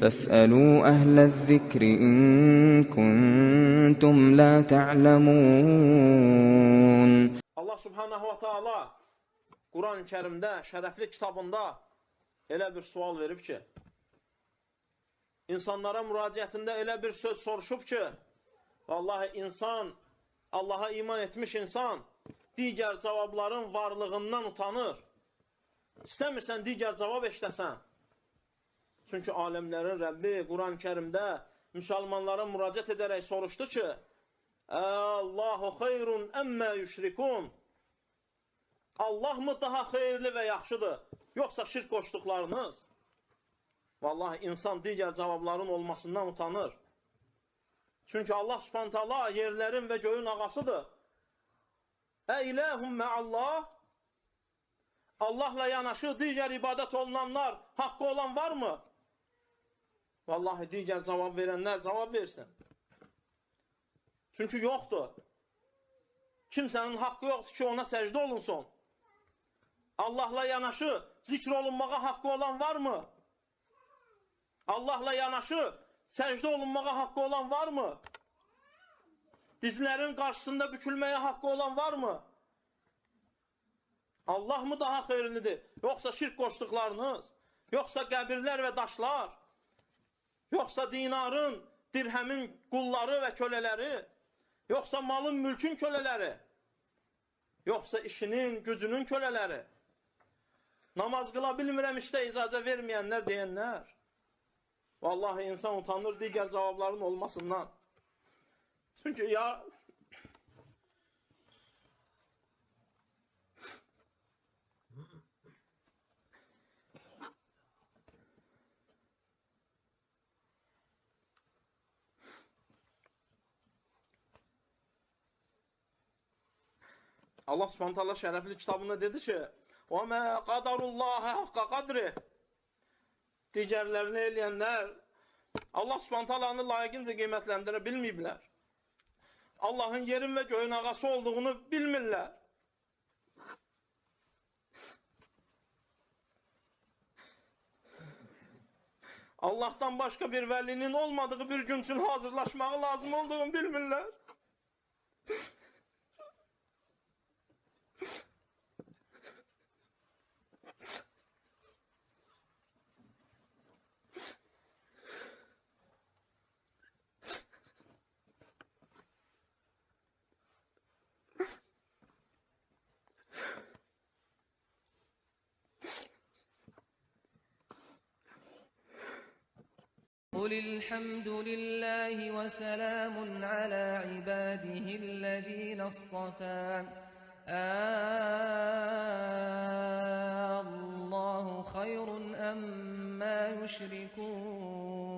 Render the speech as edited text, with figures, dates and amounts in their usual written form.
فاسألوا أهل الذكر إن كنتم لا تعلمون. Allah subhanahu wa ta'ala Quran-ı Kerimdə, şərəfli kitabında elə bir sual verib ki, insanlara müraciətində elə bir söz soruşub ki, vallahi insan, Allaha iman etmiş insan digər cavabların varlığından utanır. İstəmirsən digər cavab eşləsən. Çünki aləmlərin Rəbbi Quran-ı Kerimdə müsəlmanlara müraciət edərək soruşdu ki, Allahu xeyrun əmmə yüşrikun. Allah mı daha xeyirli və yaxşıdır, yoxsa şirk qoşduqlarınız? Vallahi insan digər cavabların olmasından utanır. Çünki Allah subhanahu taala yerlərin və göyün ağasıdır. İlahum ma'allah. Allahla yanaşı digər ibadət olunanlar haqqı olan var mı? Vallahi digər cavab verənlər cavab versin. Çünki yoxdur. Kimsənin haqqı yoxdur ki, ona səcdə olunsun. Allahla yanaşı zikr olunmağa haqqı olan var mı? Allahla yanaşı səcdə olunmağa haqqı olan var mı? Dizlərin qarşısında bükülməyə haqqı olan var mı? Allah mı daha xeyirlidir? Yoxsa şirk qoşduqlarınız? Yoxsa qəbirlər və daşlar? Yoxsa dinarın, dirhəmin qulları və kölələri? Yoxsa malın, mülkün kölələri? Yoxsa işinin, gücünün kölələri? Namaz qıla bilmirəm işdə icazə verməyənlər deyənlər? Vallahi insan utanır digər cavabların olmasından. Çünki ya Allah subhanahu taala şərəfli kitabında dedi ki, وَمَا قَدَرُ اللّٰهَ حَقَّ قَدْرِ. Digərlərini eləyənlər Allah subhanahu taalanı layiqincə qiymətləndirə bilməyiblər. Allahın yerin və göyün ağası olduğunu bilmirlər. Allahdan başqa bir vəlinin olmadığı bir gün üçün hazırlaşmağı lazım olduğunu bilmirlər. قل الحمد لله وسلام على عباده الذين اصطفى الله خير أما يشركون